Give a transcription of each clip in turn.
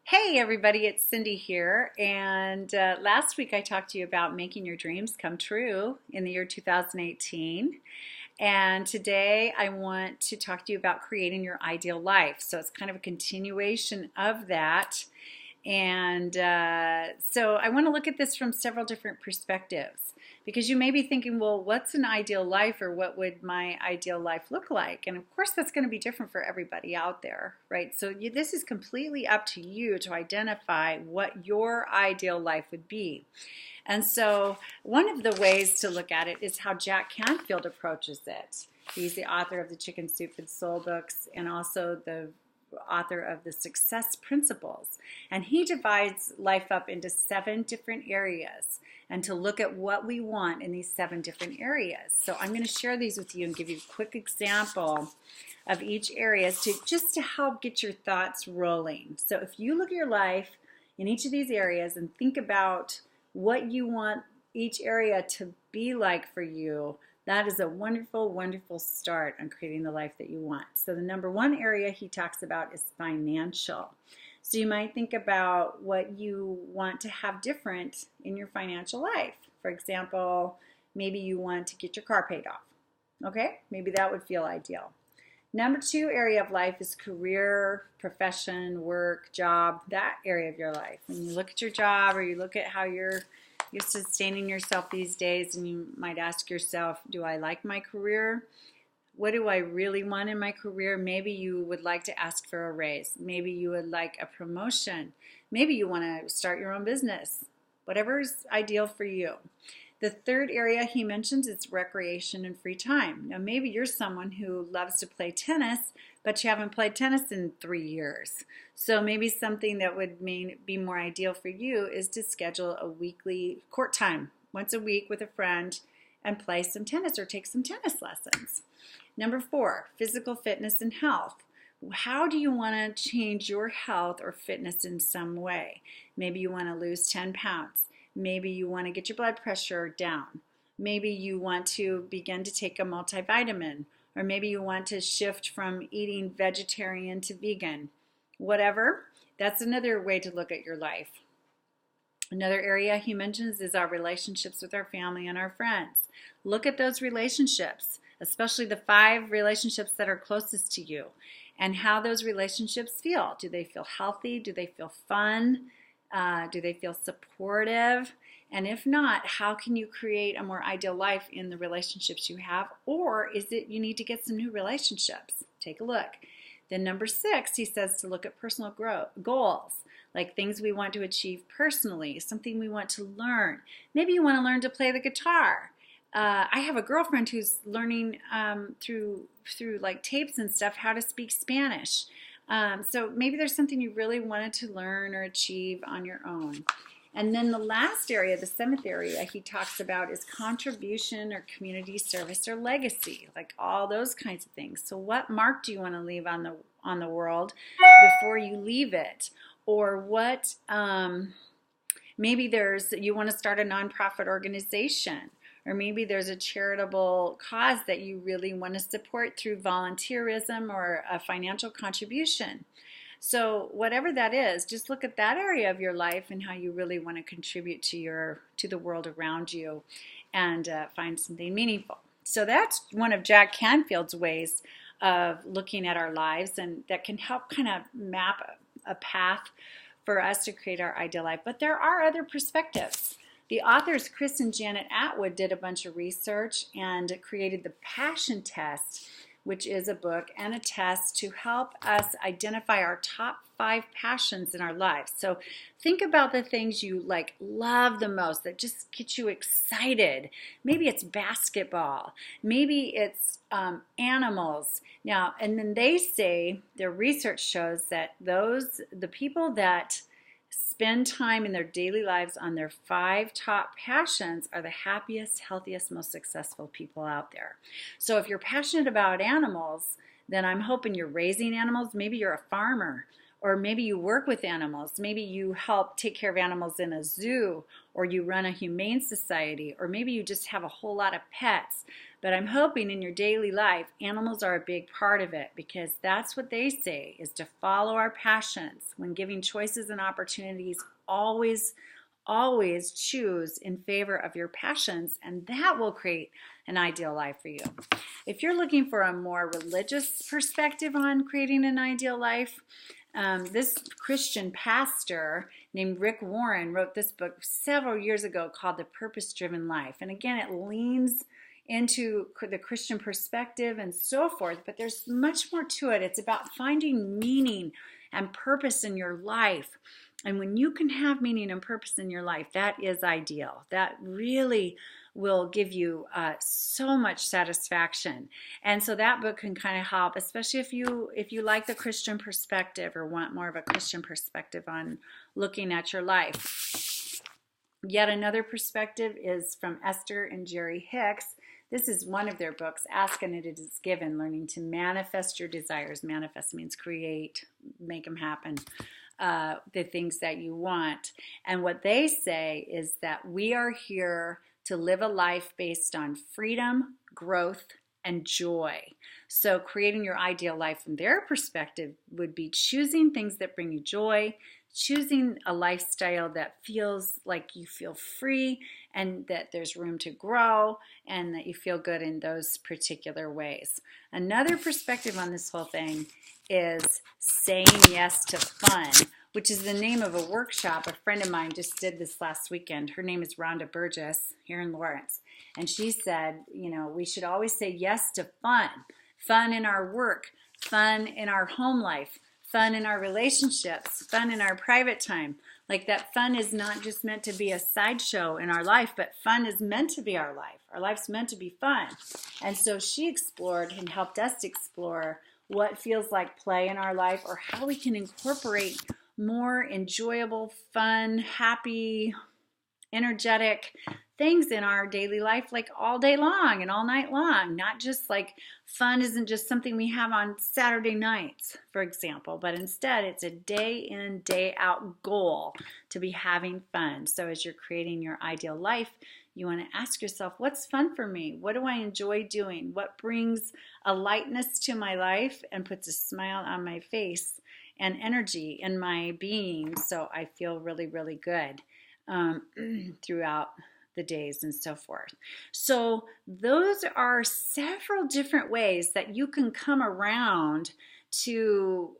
Hey everybody, it's Cindy here. And last week I talked to you about making your dreams come true in the year 2018. And today I want to talk to you about creating your ideal life. So it's kind of a continuation of that. And so I want to look at this from several different perspectives because you may be thinking, well, what's an ideal life, or what would my ideal life look like? And of course, that's going to be different for everybody out there, right? So this is completely up to you to identify what your ideal life would be. And so one of the ways to look at it is how Jack Canfield approaches it. He's the author of the Chicken Soup and Soul books and also the author of the Success Principles. And he divides life up into 7 different areas and to look at what we want in these 7 different areas. So I'm going to share these with you and give you a quick example of each area to help get your thoughts rolling. So if you look at your life in each of these areas and think about what you want each area to be like for you, that is a wonderful, wonderful start on creating the life that you want. So the number 1 area he talks about is financial. So you might think about what you want to have different in your financial life. For example, maybe you want to get your car paid off. Okay, maybe that would feel ideal. Number 2 area of life is career, profession, work, job, that area of your life. When you look at your job or you look at how you're sustaining yourself these days, and you might ask yourself, do I like my career? What do I really want in my career? Maybe you would like to ask for a raise. Maybe you would like a promotion. Maybe you want to start your own business. Whatever is ideal for you. The 3rd area he mentions is recreation and free time. Now maybe you're someone who loves to play tennis, but you haven't played tennis in 3 years. So maybe something that would be more ideal for you is to schedule a weekly court time, once a week with a friend, and play some tennis or take some tennis lessons. Number 4, physical fitness and health. How do you want to change your health or fitness in some way? Maybe you want to lose 10 pounds. Maybe you want to get your blood pressure down. Maybe you want to begin to take a multivitamin. Or maybe you want to shift from eating vegetarian to vegan. Whatever, that's another way to look at your life. Another area he mentions is our relationships with our family and our friends. Look at those relationships, especially the 5 relationships that are closest to you, and how those relationships feel. Do they feel healthy? Do they feel fun? Do they feel supportive? And if not, how can you create a more ideal life in the relationships you have? Or is it you need to get some new relationships? Take a look. Then number 6, he says to look at personal goals, like things we want to achieve personally, something we want to learn. Maybe you want to learn to play the guitar. I have a girlfriend who's learning through like tapes and stuff how to speak Spanish. So maybe there's something you really wanted to learn or achieve on your own. And then the last area, the 7th area he talks about is contribution or community service or legacy, like all those kinds of things. So what mark do you want to leave on the world before you leave it? Or what, maybe you want to start a nonprofit organization. Or maybe there's a charitable cause that you really want to support through volunteerism or a financial contribution. So whatever that is, just look at that area of your life and how you really want to contribute to the world around you and find something meaningful. So that's one of Jack Canfield's ways of looking at our lives, and that can help kind of map a path for us to create our ideal life. But there are other perspectives. The authors Chris and Janet Atwood did a bunch of research and created the Passion Test, which is a book and a test to help us identify our top 5 passions in our lives. So think about the things you love the most, that just get you excited. Maybe it's basketball. Maybe it's animals. Now, and then they say, their research shows that the people that spend time in their daily lives on their 5 top passions are the happiest, healthiest, most successful people out there. So if you're passionate about animals, then I'm hoping you're raising animals. Maybe you're a farmer, or maybe you work with animals. Maybe you help take care of animals in a zoo, or you run a humane society, or maybe you just have a whole lot of pets. But I'm hoping in your daily life, animals are a big part of it, because that's what they say, is to follow our passions. When giving choices and opportunities, always choose in favor of your passions, and that will create an ideal life for you. If you're looking for a more religious perspective on creating an ideal life, this Christian pastor named Rick Warren wrote this book several years ago called The Purpose-Driven Life. And again, it leans into the Christian perspective and so forth, but there's much more to it. It's about finding meaning and purpose in your life. And when you can have meaning and purpose in your life, that is ideal. That really will give you so much satisfaction. And so that book can kind of help, especially if you like the Christian perspective or want more of a Christian perspective on looking at your life. Yet another perspective is from Esther and Jerry Hicks. This is one of their books, Ask and It Is Given, Learning to Manifest Your Desires. Manifest means create, make them happen. The things that you want. And what they say is that we are here to live a life based on freedom, growth, and joy. So creating your ideal life from their perspective would be choosing things that bring you joy, choosing a lifestyle that feels like you feel free and that there's room to grow and that you feel good in those particular ways. Another perspective on this whole thing is saying yes to fun, which is the name of a workshop a friend of mine just did this last weekend. Her name is Rhonda Burgess here in Lawrence. And she said, we should always say yes to fun. Fun in our work, fun in our home life, fun in our relationships, fun in our private time. Like that fun is not just meant to be a sideshow in our life, but fun is meant to be our life. Our life's meant to be fun. And so she explored and helped us explore what feels like play in our life, or how we can incorporate more enjoyable, fun, happy, energetic things in our daily life, like all day long and all night long. Not just like fun isn't just something we have on Saturday nights, for example, but instead it's a day in, day out goal to be having fun. So as you're creating your ideal life, you want to ask yourself, what's fun for me? What do I enjoy doing? What brings a lightness to my life and puts a smile on my face and energy in my being, so I feel really, really good throughout the days and so forth. So those are several different ways that you can come around to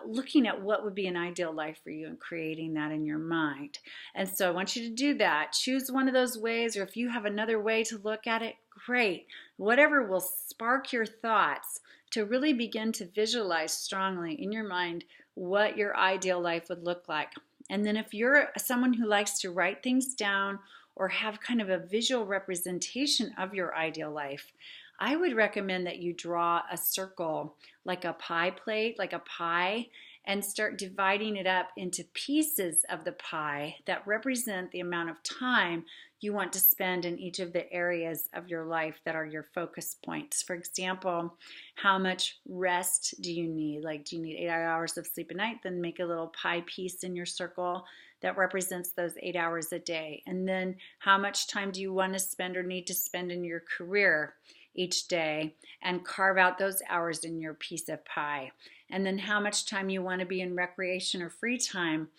looking at what would be an ideal life for you and creating that in your mind. And so I want you to do that. Choose one of those ways, or if you have another way to look at it, great. Whatever will spark your thoughts to really begin to visualize strongly in your mind what your ideal life would look like. And then if you're someone who likes to write things down or have kind of a visual representation of your ideal life, I would recommend that you draw a circle like a pie plate, like a pie, and start dividing it up into pieces of the pie that represent the amount of time you want to spend in each of the areas of your life that are your focus points. For example, how much rest do you need? Like, do you need 8 hours of sleep a night? Then make a little pie piece in your circle that represents those 8 hours a day. And then how much time do you want to spend or need to spend in your career each day, and carve out those hours in your piece of pie. And then how much time you want to be in recreation or free time,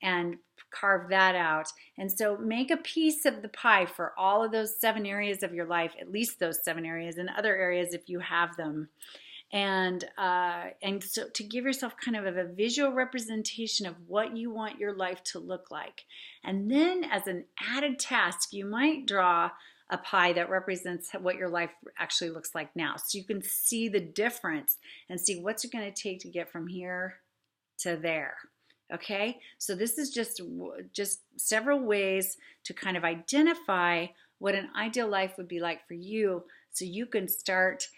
and carve that out. And so make a piece of the pie for all of those 7 areas of your life, at least those 7 areas, and other areas if you have them. And so to give yourself kind of a visual representation of what you want your life to look like. And then as an added task, you might draw a pie that represents what your life actually looks like now. So you can see the difference and see what's it going to take to get from here to there. Okay, so this is just several ways to kind of identify what an ideal life would be like for you, so you can start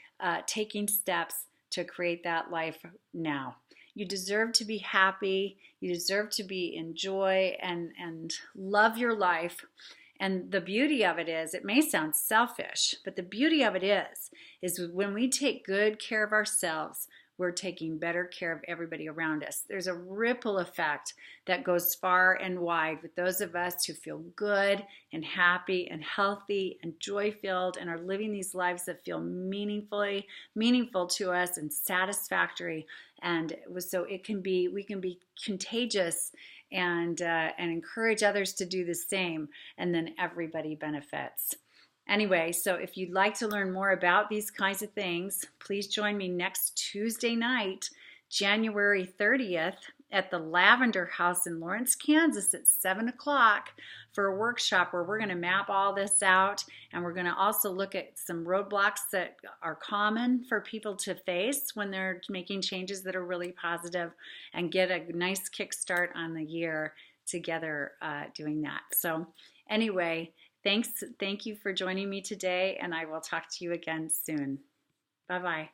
taking steps to create that life now. You deserve to be happy. You deserve to be in joy and love your life. And the beauty of it is, it may sound selfish, but the beauty of it is when we take good care of ourselves, we're taking better care of everybody around us. There's a ripple effect that goes far and wide with those of us who feel good and happy and healthy and joy-filled and are living these lives that feel meaningful to us and satisfactory. And so we can be contagious and encourage others to do the same, and then everybody benefits. Anyway, so if you'd like to learn more about these kinds of things, please join me next Tuesday night, January 30th, at the Lavender House in Lawrence, Kansas at 7 o'clock for a workshop where we're going to map all this out, and we're going to also look at some roadblocks that are common for people to face when they're making changes that are really positive, and get a nice kickstart on the year together doing that. So anyway, thank you for joining me today, and I will talk to you again soon. Bye-bye.